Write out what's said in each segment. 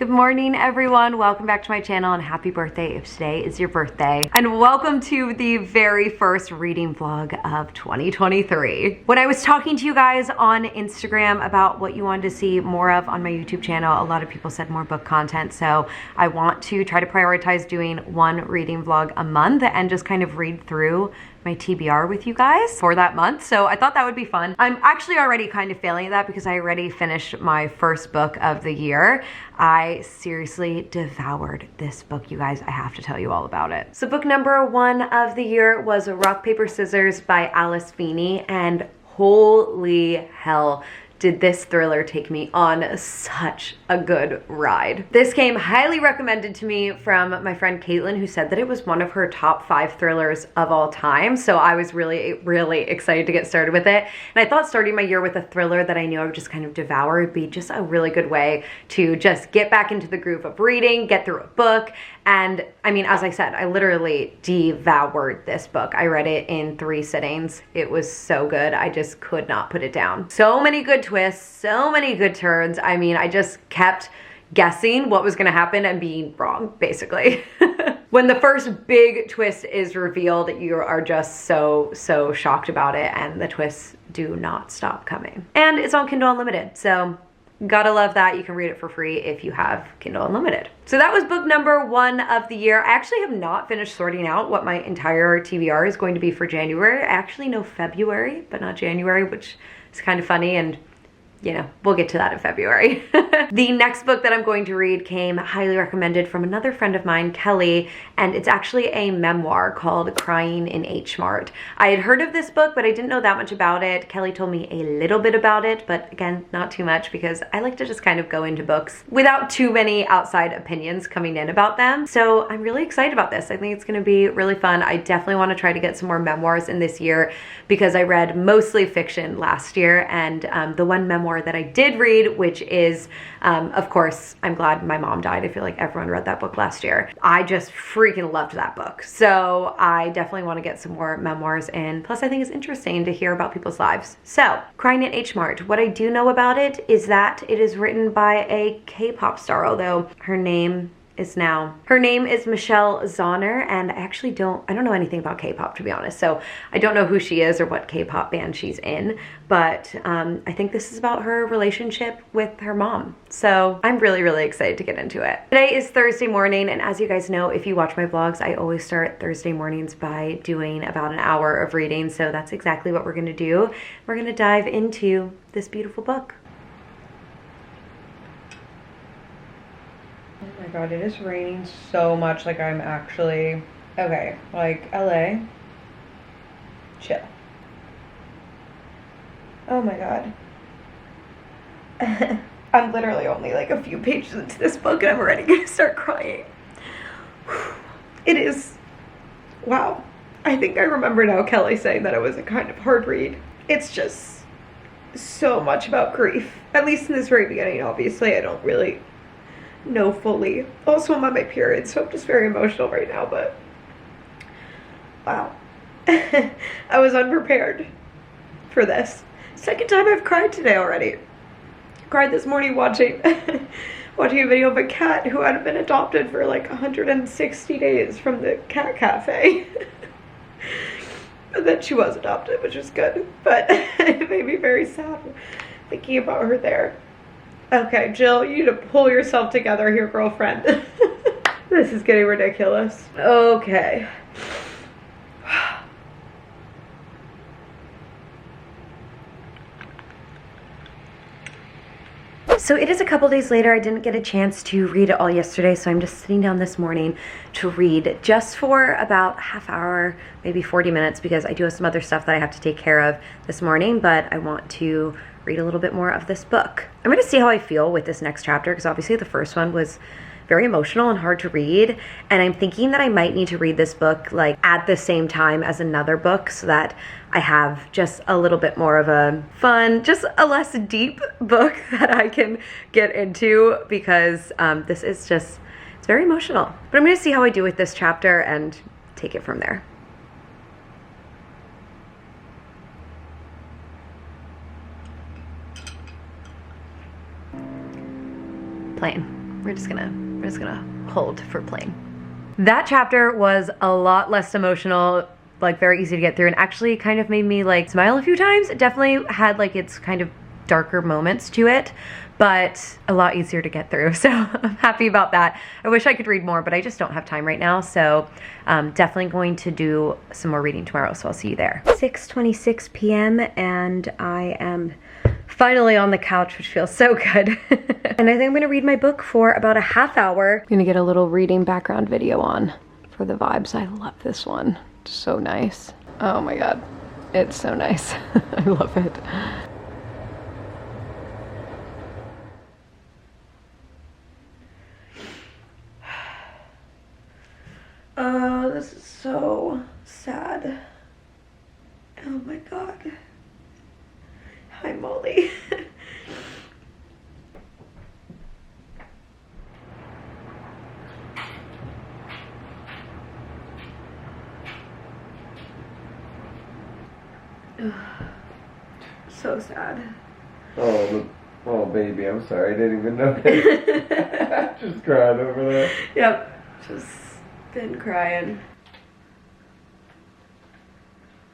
Good morning, everyone. Welcome back to my channel and happy birthday if today is your birthday. And welcome to the very first reading vlog of 2023. When I was talking to you guys on Instagram about what you wanted to see more of on my YouTube channel, a lot of people said more book content. So I want to try to prioritize doing one reading vlog a month and just kind of read through my TBR with you guys for that month. So I thought that would be fun. I'm actually already kind of failing at that because I already finished my first book of the year. I seriously devoured this book, you guys. I have to tell you all about it. So book number 1 of the year was Rock, Paper, Scissors by Alice Feeney, and holy hell, did this thriller take me on such a good ride. This came highly recommended to me from my friend Caitlin, who said that it was one of her top 5 thrillers of all time. So I was really, really excited to get started with it. And I thought starting my year with a thriller that I knew I would just kind of devour would be just a really good way to just get back into the groove of reading, get through a book. And I mean, as I said, I literally devoured this book. I read it in 3 sittings. It was so good. I just could not put it down. So many good twists, so many good turns. I mean, I just kept guessing what was gonna happen and being wrong, basically. When the first big twist is revealed, you are just so shocked about it, and the twists do not stop coming. And it's on Kindle Unlimited, so gotta love that. You can read it for free if you have Kindle Unlimited. So that was book number 1 of the year. I actually have not finished sorting out what my entire TBR is going to be for January. I actually know February, but not January, which is kind of funny, and you know, we'll get to that in February. The next book that I'm going to read came highly recommended from another friend of mine, Kelly, and it's actually a memoir called Crying in H Mart. I had heard of this book, but I didn't know that much about it. Kelly told me a little bit about it, but again, not too much, because I like to just kind of go into books without too many outside opinions coming in about them. So I'm really excited about this. I think it's gonna be really fun. I definitely wanna try to get some more memoirs in this year because I read mostly fiction last year, and the one memoir that I did read, which is, of course, I'm glad my mom died. I feel like everyone read that book last year. I just freaking loved that book. So I definitely want to get some more memoirs in. Plus, I think it's interesting to hear about people's lives. So, Crying in H Mart. What I do know about it is that it is written by a K-pop star, although her name is Michelle Zauner, and I don't know anything about K-pop, to be honest, so I don't know who she is or what K-pop band she's in, but I think this is about her relationship with her mom, so I'm really, really excited to get into it. Today is Thursday morning, and as you guys know, if you watch my vlogs, I always start Thursday mornings by doing about an hour of reading, so that's exactly what we're gonna do. We're gonna dive into this beautiful book. Oh my god, it is raining so much, like I'm actually, okay, like LA, chill. Oh my god. I'm literally only like a few pages into this book and I'm already gonna start crying. It is, wow. I think I remember now Kelly saying that it was a kind of hard read. It's just so much about grief, at least in this very beginning. Obviously, I don't really know fully. Also, I'm on my period, so I'm just very emotional right now, but wow. I was unprepared for this. Second time I've cried today already. Cried this morning watching a video of a cat who had been adopted for like 160 days from the cat cafe. And then she was adopted, which was good, but it made me very sad thinking about her there. Okay, Jill, you need to pull yourself together here, girlfriend. This is getting ridiculous. Okay. So it is a couple days later. I didn't get a chance to read it all yesterday, so I'm just sitting down this morning to read just for about half hour, maybe 40 minutes, because I do have some other stuff that I have to take care of this morning, but I want to read a little bit more of this book. I'm going to see how I feel with this next chapter, because obviously the first one was very emotional and hard to read, and I'm thinking that I might need to read this book like at the same time as another book so that I have just a little bit more of a fun, just a less deep book that I can get into, because this is just, it's very emotional. But I'm going to see how I do with this chapter and take it from there. Plain. we're just gonna hold for playing. That chapter was a lot less emotional, like very easy to get through, and actually kind of made me like smile a few times. It definitely had like its kind of darker moments to it, but a lot easier to get through. So I'm happy about that. I wish I could read more, but I just don't have time right now. So definitely going to do some more reading tomorrow. So I'll see you there. 6:26 p.m. and I am finally on the couch, which feels so good. And I think I'm gonna read my book for about a half hour. I'm gonna get a little reading background video on for the vibes. I love this one. It's so nice. Oh my God, it's so nice. I love it. Oh, this is so sad. Oh my God. Hi, Molly. So sad. Oh, baby, I'm sorry. I didn't even notice. Just cried over there. Yep, just been crying.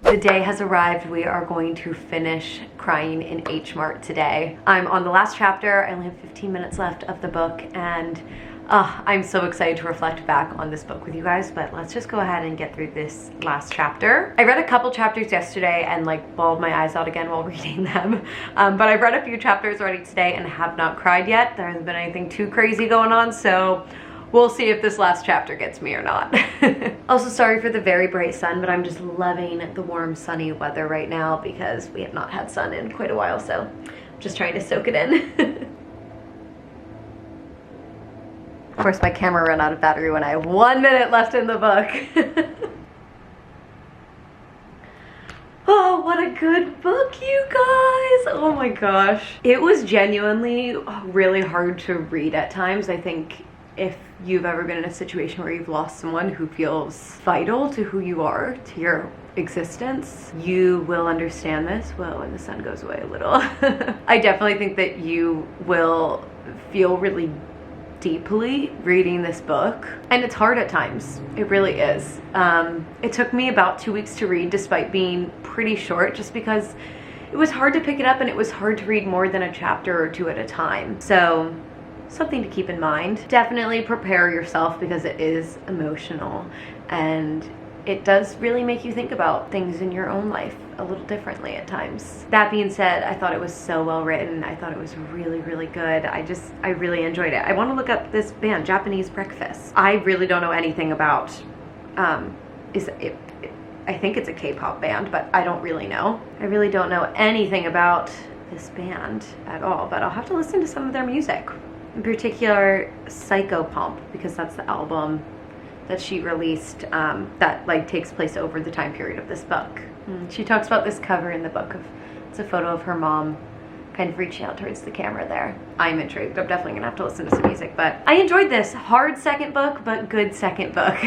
The day has arrived. We are going to finish crying in H Mart today. I'm on the last chapter. I only have 15 minutes left of the book, and I'm so excited to reflect back on this book with you guys, but let's just go ahead and get through this last chapter. I read a couple chapters yesterday and like bawled my eyes out again while reading them, but I've read a few chapters already today and have not cried yet. There hasn't been anything too crazy going on, so we'll see if this last chapter gets me or not. Also, sorry for the very bright sun, but I'm just loving the warm sunny weather right now because we have not had sun in quite a while, so I'm just trying to soak it in. Of course, my camera ran out of battery when I have 1 minute left in the book. Oh, what a good book, you guys. Oh my gosh. It was genuinely really hard to read at times. I think if you've ever been in a situation where you've lost someone who feels vital to who you are, to your existence, you will understand this. Well, when the sun goes away a little. I definitely think that you will feel really deeply reading this book, and it's hard at times. It really is. It took me about 2 weeks to read, despite being pretty short, just because it was hard to pick it up and it was hard to read more than a chapter or two at a time. So something to keep in mind. Definitely prepare yourself because it is emotional and it does really make you think about things in your own life a little differently at times. That being said, I thought it was so well written. I thought it was really, really good. I really enjoyed it. I want to look up this band, Japanese Breakfast. I really don't know anything about, I think it's a K-pop band, but I don't really know. I really don't know anything about this band at all, but I'll have to listen to some of their music. In particular, Psychopomp, because that's the album that she released that like takes place over the time period of this book. She talks about this cover in the book. It's a photo of her mom kind of reaching out towards the camera there. I'm intrigued. I'm definitely gonna have to listen to some music, but I enjoyed this. Hard second book, but good second book.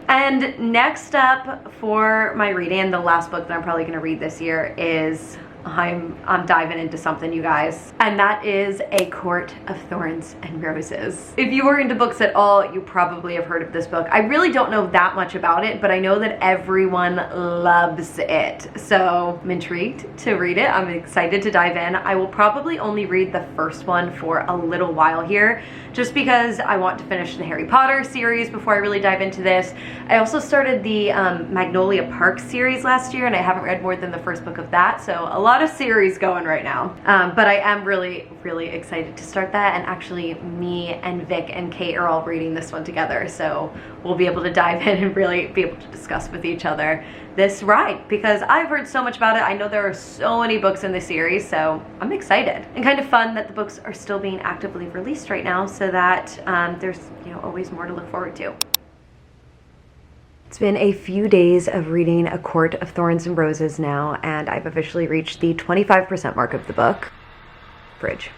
And next up for my reading, the last book that I'm probably gonna read this year is, I'm diving into something, you guys, and that is A Court of Thorns and Roses. If you are into books at all, you probably have heard of this book. I really don't know that much about it, but I know that everyone loves it. So I'm intrigued to read it. I'm excited to dive in. I will probably only read the first one for a little while here, just because I want to finish the Harry Potter series before I really dive into this. I also started the Magnolia Park series last year, and I haven't read more than the first book of that, so a lot of series going right now. But I am really, really excited to start that, and actually me and Vic and Kate are all reading this one together, so we'll be able to dive in and really be able to discuss with each other this ride, because I've heard so much about it. I know there are so many books in this series, so I'm excited. And kind of fun that the books are still being actively released right now, so that there's always more to look forward to. It's been a few days of reading A Court of Thorns and Roses now, and I've officially reached the 25% mark of the book. Fridge.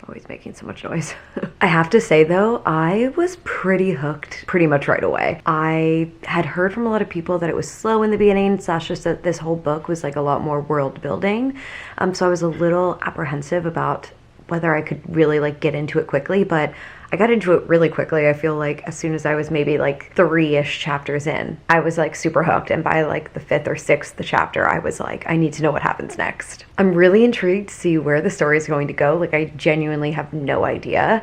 Always making so much noise. I have to say though, I was pretty hooked pretty much right away. I had heard from a lot of people that it was slow in the beginning, slash just that this whole book was like a lot more world building. So I was a little apprehensive about whether I could really like get into it quickly, but I got into it really quickly. I feel like as soon as I was maybe like 3-ish chapters in, I was like super hooked. And by like the 5th or 6th chapter, I was like, I need to know what happens next. I'm really intrigued to see where the story is going to go. Like, I genuinely have no idea.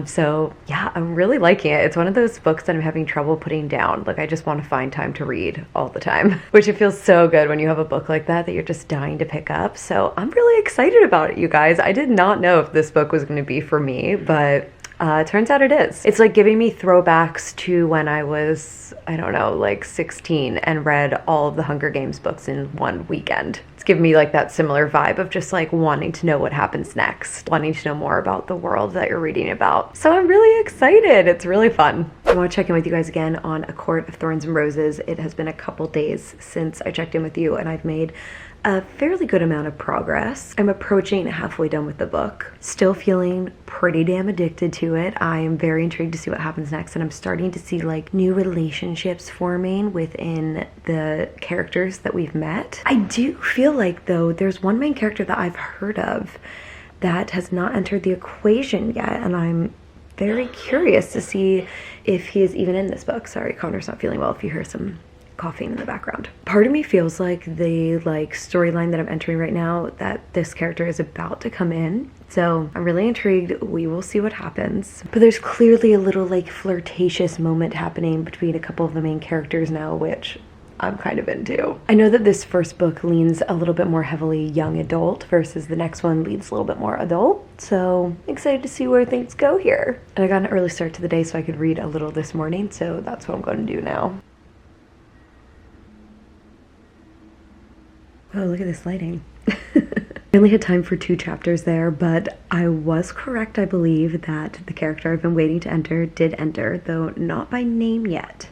So yeah, I'm really liking it. It's one of those books that I'm having trouble putting down. Like, I just want to find time to read all the time, which it feels so good when you have a book like that you're just dying to pick up. So I'm really excited about it, you guys. I did not know if this book was going to be for me, but it turns out it is. It's like giving me throwbacks to when I was, I don't know, like 16 and read all of the Hunger Games books in one weekend. It's giving me like that similar vibe of just like wanting to know what happens next, wanting to know more about the world that you're reading about. So I'm really excited. It's really fun. I want to check in with you guys again on A Court of Thorns and Roses. It has been a couple days since I checked in with you, and I've made a fairly good amount of progress. I'm approaching halfway done with the book. Still feeling pretty damn addicted to it. I am very intrigued to see what happens next, and I'm starting to see like new relationships forming within the characters that we've met. I do feel like though there's one main character that I've heard of that has not entered the equation yet, and I'm very curious to see if he is even in this book. Sorry, Connor's not feeling well if you hear some coughing in the background. Part of me feels like the storyline that I'm entering right now, that this character is about to come in. So I'm really intrigued. We will see what happens. But there's clearly a little like flirtatious moment happening between a couple of the main characters now, which I'm kind of into. I know that this first book leans a little bit more heavily young adult versus the next one leans a little bit more adult. So excited to see where things go here. And I got an early start to the day so I could read a little this morning. So that's what I'm going to do now. Oh, look at this lighting. I only had time for 2 chapters there, but I was correct, I believe, that the character I've been waiting to enter did enter, though not by name yet.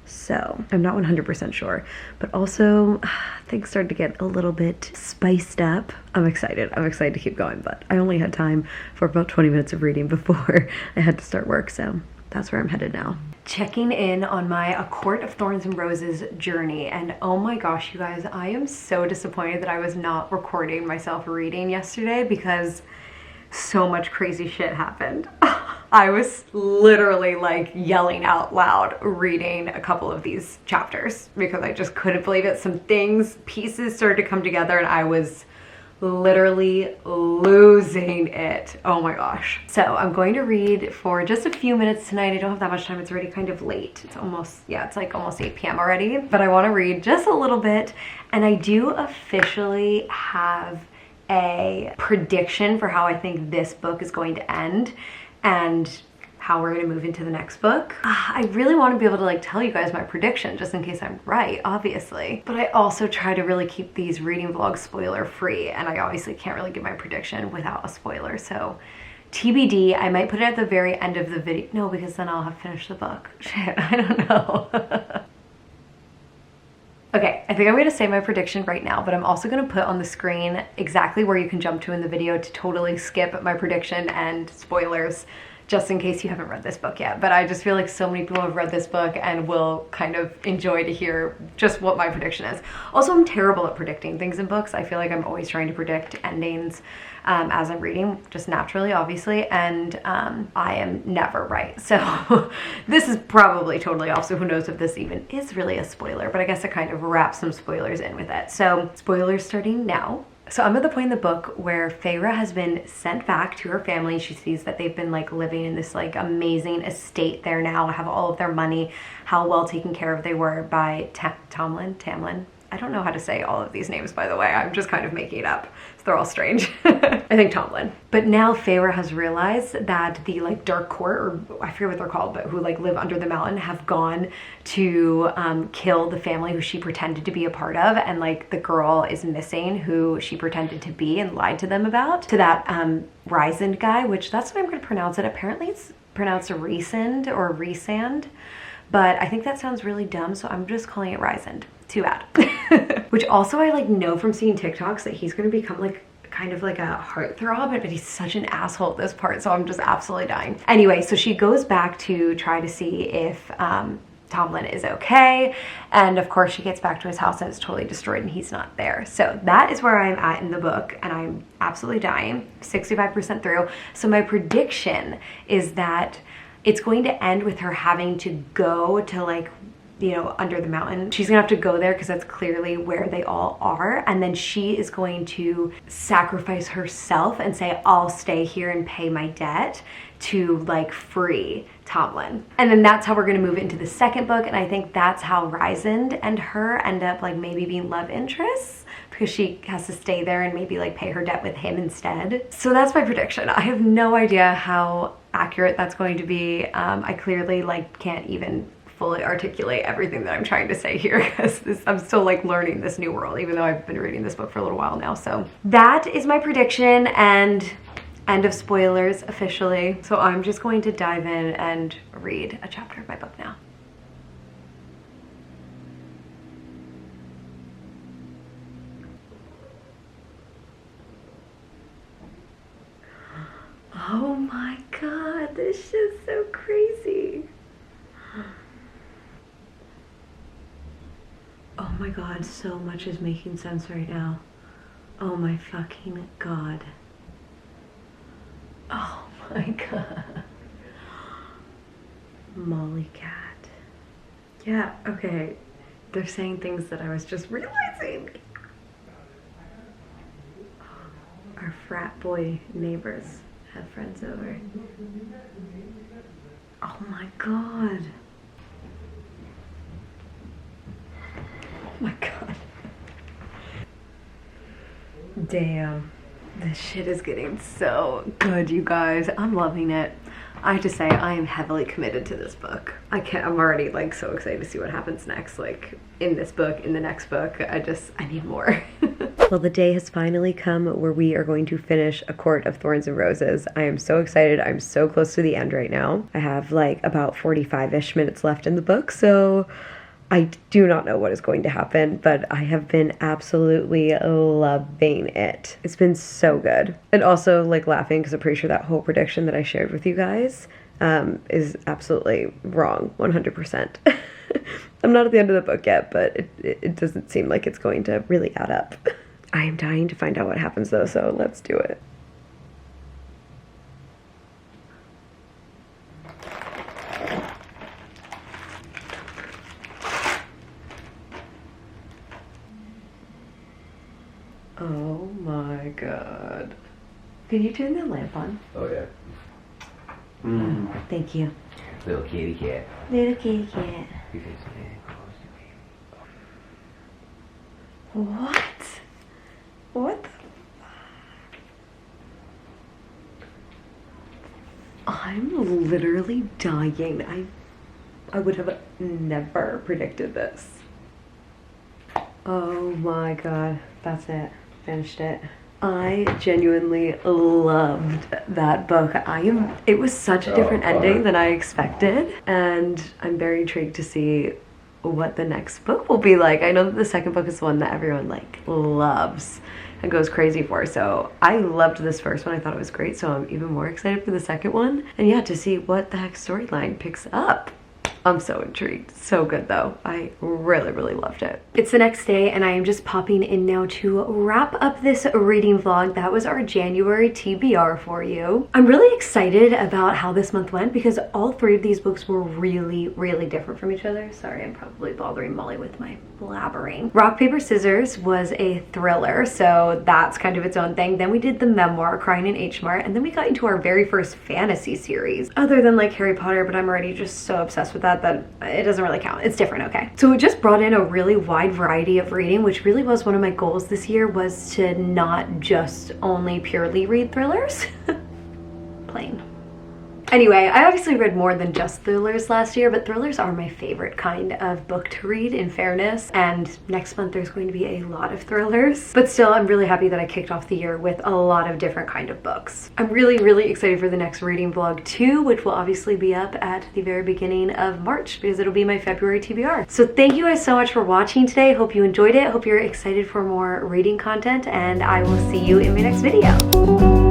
So I'm not 100% sure, but also things started to get a little bit spiced up. I'm excited to keep going, but I only had time for about 20 minutes of reading before I had to start work, so that's where I'm headed now. Checking in on my A Court of Thorns and Roses journey, and oh my gosh, you guys, I am so disappointed that I was not recording myself reading yesterday because so much crazy shit happened. I was literally like yelling out loud reading a couple of these chapters because I just couldn't believe it. Some pieces started to come together and I was literally losing it. Oh my gosh. So I'm going to read for just a few minutes tonight. I don't have that much time. It's already kind of late. It's almost, yeah, it's like almost 8 p.m. already, but I want to read just a little bit. And I do officially have a prediction for how I think this book is going to end and how we're going to move into the next book. I really want to be able to like tell you guys my prediction just in case I'm right, obviously. But I also try to really keep these reading vlogs spoiler free, and I obviously can't really give my prediction without a spoiler. So TBD, I might put it at the very end of the video. No, because then I'll have finished the book. Shit, I don't know. Okay, I think I'm going to say my prediction right now, but I'm also going to put on the screen exactly where you can jump to in the video to totally skip my prediction and spoilers, just in case you haven't read this book yet. But I just feel like so many people have read this book and will kind of enjoy to hear just what my prediction is. Also, I'm terrible at predicting things in books. I feel like I'm always trying to predict endings as I'm reading, just naturally, obviously, and I am never right. So this is probably totally off, so who knows if this even is really a spoiler, but I guess it kind of wraps some spoilers in with it. So spoilers starting now. So I'm at the point in the book where Feyre has been sent back to her family. She sees that they've been like living in this like amazing estate there now, have all of their money, how well taken care of they were by Tamlin. I don't know how to say all of these names, by the way. I'm just kind of making it up. So they're all strange. I think Tomlin. But now Feyre has realized that the like dark court, or I forget what they're called, but who like live under the mountain, have gone to kill the family who she pretended to be a part of, and like the girl is missing who she pretended to be and lied to them about, to that Rysand guy, which that's what I'm going to pronounce it. Apparently it's pronounced Rysand or Rysand, but I think that sounds really dumb, so I'm just calling it Rysand. Too bad. Which also I like know from seeing TikToks that he's going to become like kind of like a heartthrob, but he's such an asshole at this part, so I'm just absolutely dying. Anyway, so she goes back to try to see if Tomlin is okay. And of course she gets back to his house and it's totally destroyed and he's not there. So that is where I'm at in the book and I'm absolutely dying, 65% through. So my prediction is that it's going to end with her having to go to like, you know, under the mountain. She's gonna have to go there because that's clearly where they all are. And then she is going to sacrifice herself and say, I'll stay here and pay my debt to like free Tomlin. And then that's how we're gonna move into the second book. And I think that's how Rysand and her end up like maybe being love interests because she has to stay there and maybe like pay her debt with him instead. So that's my prediction. I have no idea how accurate that's going to be. I clearly like can't even fully articulate everything that I'm trying to say here because I'm still like learning this new world even though I've been reading this book for a little while now. So that is my prediction and end of spoilers officially. So I'm just going to dive in and read a chapter of my book now. Oh my god, this is so crazy. Oh my god, so much is making sense right now. Oh my fucking god. Oh my god. Molly Cat. Yeah, okay. They're saying things that I was just realizing. Our frat boy neighbors have friends over. Oh my god. Oh my god. Damn. This shit is getting so good, you guys. I'm loving it. I have to say, I am heavily committed to this book. I'm already like so excited to see what happens next, like in this book, in the next book. I need more. Well, the day has finally come where we are going to finish A Court of Thorns and Roses. I am so excited. I'm so close to the end right now. I have like about 45-ish minutes left in the book, so I do not know what is going to happen, but I have been absolutely loving it. It's been so good. And also like laughing because I'm pretty sure that whole prediction that I shared with you guys is absolutely wrong, 100%. I'm not at the end of the book yet, but it doesn't seem like it's going to really add up. I am dying to find out what happens though, so let's do it. Oh my god. Can you turn the lamp on? Oh yeah. Thank you. Little kitty cat. Little kitty cat. What? What the I'm literally dying. I would have never predicted this. Oh my god. That's it. Finished it. I genuinely loved that book. It was such a different ending than I expected, and I'm very intrigued to see what the next book will be like. I know that the second book is the one that everyone like loves and goes crazy for, so I loved this first one. I thought it was great, so I'm even more excited for the second one, and yeah, to see what the heck storyline picks up. I'm so intrigued. So good though. I really loved it. It's the next day and I am just popping in now to wrap up this reading vlog. That was our January TBR for you. I'm really excited about how this month went because all three of these books were really different from each other. Sorry, I'm probably bothering Molly with my blabbering. Rock, Paper, Scissors was a thriller, so that's kind of its own thing. Then we did the memoir, Crying in H Mart, and then we got into our very first fantasy series, other than like Harry Potter, but I'm already just so obsessed with that it doesn't really count. It's different, okay? So we just brought in a really wide variety of reading, which really was one of my goals this year, was to not just only purely read thrillers. Plain. Anyway, I obviously read more than just thrillers last year, but thrillers are my favorite kind of book to read, in fairness. And next month there's going to be a lot of thrillers. But still, I'm really happy that I kicked off the year with a lot of different kind of books. I'm really excited for the next reading vlog too, which will obviously be up at the very beginning of March because it'll be my February TBR. So thank you guys so much for watching today. Hope you enjoyed it. Hope you're excited for more reading content, and I will see you in my next video.